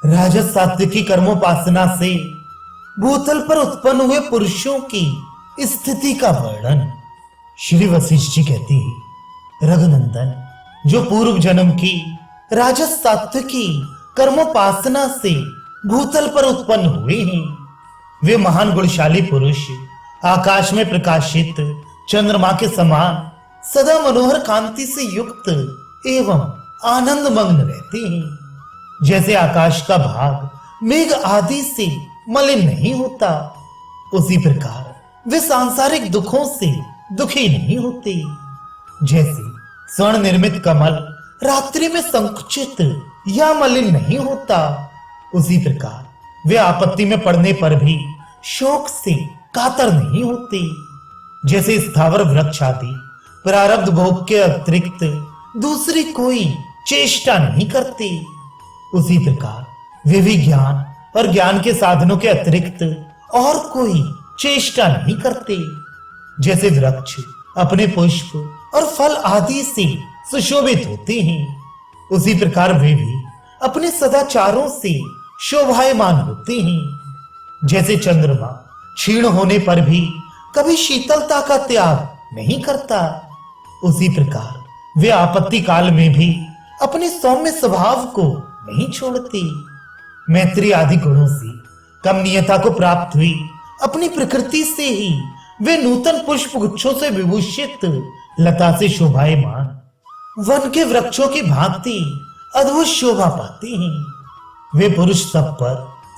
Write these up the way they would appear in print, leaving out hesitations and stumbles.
राजस सात्विकी कर्मोपासना से भूतल पर उत्पन्न हुए पुरुषों की स्थिति का वर्णन। श्री वशिष्ठ जी कहते हैं, रघुनंदन, जो पूर्व जन्म की राजस सात्विकी कर्मोपासना से भूतल पर उत्पन्न हुए हैं, वे महान गुणशाली पुरुष आकाश में प्रकाशित चंद्रमा के समान सदा मनोहर कांति से युक्त एवं आनंद मग्न रहते हैं। जैसे आकाश का भाग मेघ आदि से मलिन नहीं होता, उसी प्रकार वे सांसारिक दुखों से दुखी नहीं होते। जैसे स्वर्ण निर्मित कमल रात्रि में संकुचित या मलिन नहीं होता, उसी प्रकार वे आपत्ति में पड़ने पर भी शोक से कातर नहीं होते। जैसे स्थावर वृक्ष आदि प्रारब्ध भोग के अतिरिक्त दूसरी कोई चेष्टा नहीं करते, उसी प्रकार वे भी ज्ञान और ज्ञान के साधनों के अतिरिक्त और कोई चेष्टा नहीं करते। जैसे वृक्ष अपने पुष्प और फल आदि से सुशोभित होते हैं, उसी प्रकार वे भी अपने सदाचारों से शोभायमान होते हैं। जैसे चंद्रमा क्षीण होने पर भी कभी शीतलता का त्याग नहीं करता, उसी प्रकार वे आपत्ति काल में भी अपने सौम्य स्वभाव को नहीं छोड़ते। मैत्री आदि गुणों से कमनीयता को प्राप्त हुई अपनी प्रकृति से ही वे नूतन पुष्प गुच्छों से विभूषित लता से शोभायमान वन के वृक्षों की भांति अद्भुत शोभा पाते हैं। वे पुरुष सब पर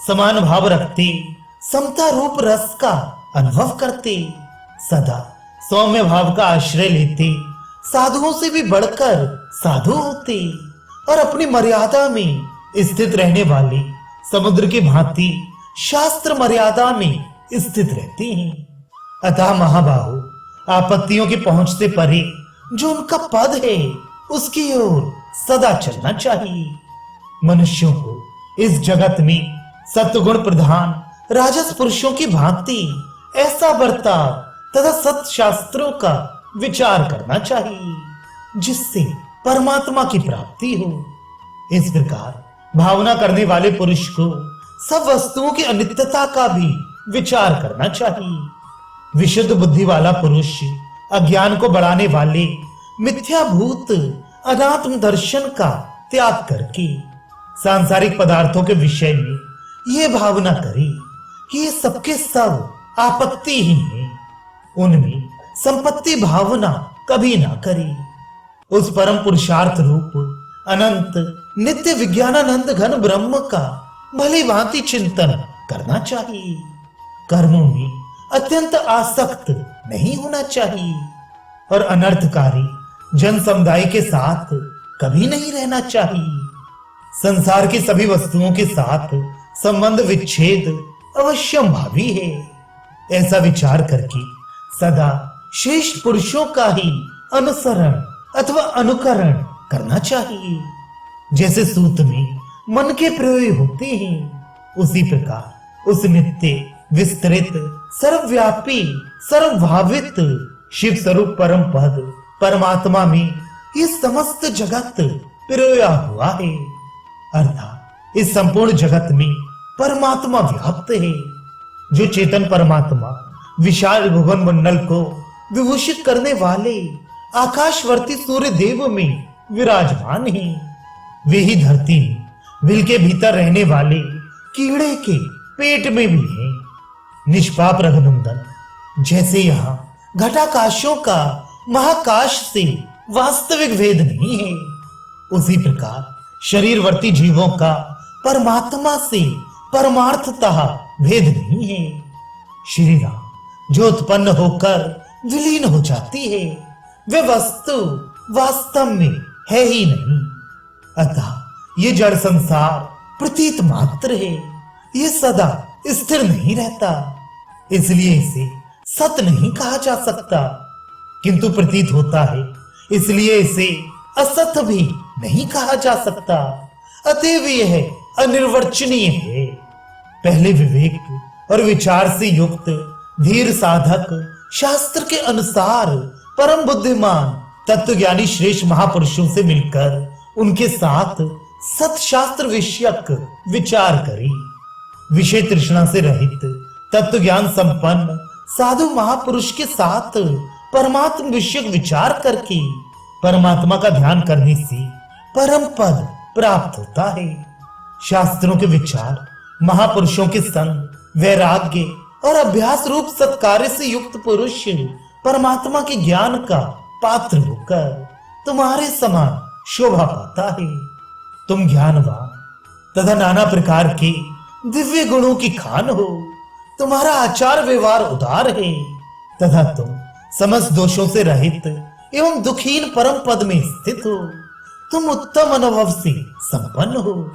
समान भाव रखते, समता रूप रस का अनुभव करते, सदा सौम्य भाव का आश्रय लेते, साधुओं से भी बढ़कर साधु होते और अपनी मर्यादा में स्थित रहने वाले समुद्र की भांति शास्त्र मर्यादा में स्थित रहते हैं। अतः महाबाहु, आपत्तियों की पहुंच से परे जो उनका पद है उसकी ओर सदा चलना चाहिए। मनुष्यों को इस जगत में सत्वगुण प्रधान राजस पुरुषों की भांति ऐसा बर्ताव तथा सत शास्त्रों का विचार करना चाहिए जिससे परमात्मा की प्राप्ति हो। इस प्रकार भावना करने वाले पुरुष को सब वस्तुओं की अनित्यता का भी विचार करना चाहिए। विशुद्ध बुद्धि वाला पुरुष अज्ञान को बढ़ाने वाले मिथ्याभूत अनात्म दर्शन का त्याग करके सांसारिक पदार्थों के विषय में यह भावना करे कि ये सबके सब आपत्ति ही है, उनमें संपत्ति भावना कभी ना करे। उस परम पुरुषार्थ रूप अनंत नित्य विज्ञानानंद घन ब्रह्म का भली भांति चिंतन करना चाहिए। कर्मों में अत्यंत आसक्त नहीं होना चाहिए और अनर्थकारी जन समुदाय के साथ कभी नहीं रहना चाहिए। संसार की सभी वस्तुओं के साथ संबंध विच्छेद अवश्यंभावी है। ऐसा विचार करके सदा श्रेष्ठ पुरुषों का ही अनुसरण अथवा अनुकरण करना चाहिए। जैसे सूत में मन के प्रयोग होते हैं, उसी प्रकार उस नित्य विस्तृत सर्वव्यापी सर्वभावित शिव स्वरूप परम पद परमात्मा में ये समस्त जगत पिरोया हुआ है। अर्थात इस संपूर्ण जगत में परमात्मा व्याप्त है। जो चेतन परमात्मा विशाल भुवन मंडल को विभूषित करने वाले आकाशवर्ती सूर्य देव में विराजमान है, वे ही धरती में बिल के भीतर रहने वाले कीड़े के पेट में भी है। निष्पाप रघुनंदन, जैसे यहाँ घटाकाशों का महाकाश से वास्तविक भेद नहीं है, उसी प्रकार शरीरवर्ती जीवों का परमात्मा से परमार्थतः भेद नहीं है। श्री राम जो उत्पन्न होकर विलीन हो जाती है, वे वस्तु वास्तव में है ही नहीं। अतः ये जड़ संसार प्रतीत मात्र है, ये सदा स्थिर नहीं रहता, इसलिए इसे सत नहीं कहा जा सकता, किंतु प्रतीत होता है इसलिए इसे असत भी नहीं कहा जा सकता। अतएव यह अनिर्वचनीय है। पहले विवेक और विचार से युक्त धीर साधक शास्त्र के अनुसार परम बुद्धिमान तत्वज्ञानी श्रेष्ठ महापुरुषों से मिलकर उनके साथ सतशास्त्र विषयक विचार करी, विषय तृष्णा से रहित तत्व ज्ञान संपन्न साधु महापुरुष के साथ परमात्मा विषयक विचार करके परमात्मा का ध्यान करने से परम पद प्राप्त होता है। शास्त्रों के विचार, महापुरुषों के संग, वैराग्य और अभ्यास रूप सत्कार्य से युक्त पुरुष परमात्मा के ज्ञान का पात्र होकर तुम्हारे समान शोभा पाता है। तुम ज्ञानवान तथा नाना प्रकार के दिव्य गुणों की खान हो। तुम्हारा आचार व्यवहार उदार है तथा तुम समस्त दोषों से रहित एवं दुखहीन परम पद में स्थित हो। तुम उत्तम अनुभव से संपन्न हो।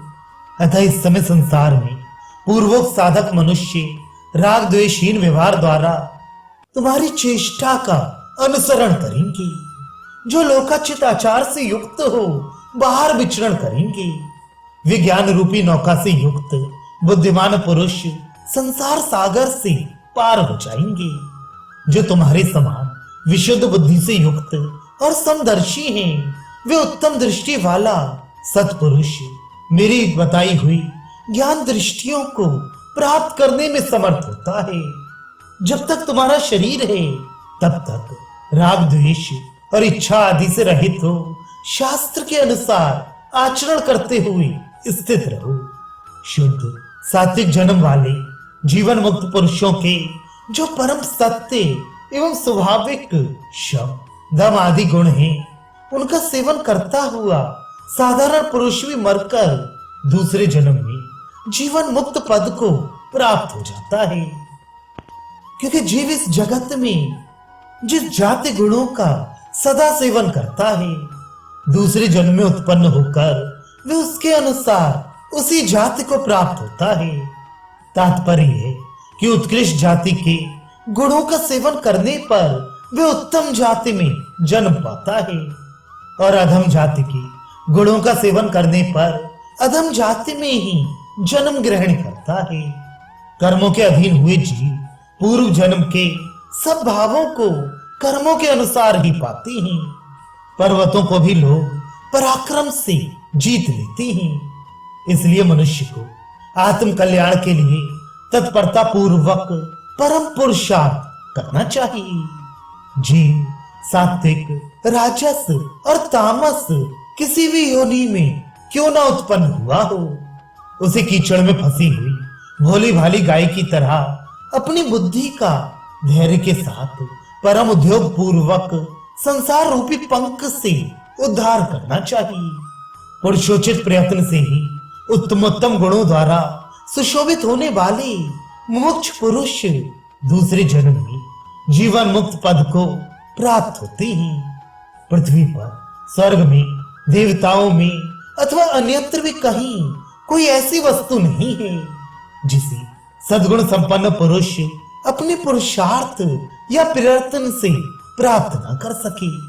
अतः इस समय संसार में पूर्वोक्त साधक मनुष्य राग द्वेषहीन व्यवहार द्वारा तुम्हारी चेष्टा का अनुसरण करेंगे। जो लोकाचित आचार से युक्त हो बाहर विचरण करेंगे। विज्ञान रूपी नौका से युक्त बुद्धिमान पुरुष संसार सागर से पार हो जाएंगे। जो तुम्हारे समान विशुद्ध बुद्धि से युक्त और समदर्शी हैं, वे उत्तम दृष्टि वाला सत्पुरुष मेरी बताई हुई ज्ञान दृष्टियों को प्राप्त करने में समर्थ होता है। जब तक तुम्हारा शरीर है तब तक राग द्वेष और इच्छा आदि से रहित हो शास्त्र के अनुसार आचरण करते हुए स्थित रहो। शुद्ध सात्विक जन्म वाले जीवन मुक्त पुरुषों के जो परम सत्य एवं स्वाभाविक शम दम आदि गुण हैं, उनका सेवन करता हुआ साधारण पुरुष भी मरकर दूसरे जन्म में जीवन मुक्त पद को प्राप्त हो जाता है। क्योंकि जीव इस जगत में जिस जाति गुणों का सदा सेवन करता है, दूसरे जन्म में उत्पन्न होकर वे उसके अनुसार उसी जाति को प्राप्त होता है। तात्पर्य है कि उत्कृष्ट जाति के गुणों का सेवन करने पर वे उत्तम जाति में जन्म पाता है और अधम जाति के गुणों का सेवन करने पर अधम जाति में ही जन्म ग्रहण करता है। कर्मों के अधीन हुए जीव पूर्व जन्म के सब भावों को कर्मों के अनुसार ही पाते हैं। पर्वतों को भी लोग पराक्रम से जीत लेते हैं। इसलिए मनुष्य को आत्म कल्याण के लिए तत्परता पूर्वक परम पुरुषार्थ करना चाहिए। जीव सात्विक, राजस और तामस किसी भी योनि में क्यों ना उत्पन्न हुआ हो, उसे कीचड़ में फंसी हुई भोली भाली गाय की तरह अपनी बुद्धि का धैर्य के साथ परम उद्योग पूर्वक संसार रूपी पंख से उद्धार करना चाहिए। पुरुषोचित प्रयत्न से ही उत्तमोत्तम गुणों द्वारा सुशोभित होने वाले मुमुक्ष पुरुष दूसरे जन्म में जीवन मुक्त पद को प्राप्त होते हैं। पृथ्वी पर, स्वर्ग में, देवताओं में अथवा अन्यत्र भी कहीं कोई ऐसी वस्तु नहीं है जिसे सद्गुण संपन्न पुरुष अपने पुरुषार्थ या प्रयत्न से प्राप्त न कर सके।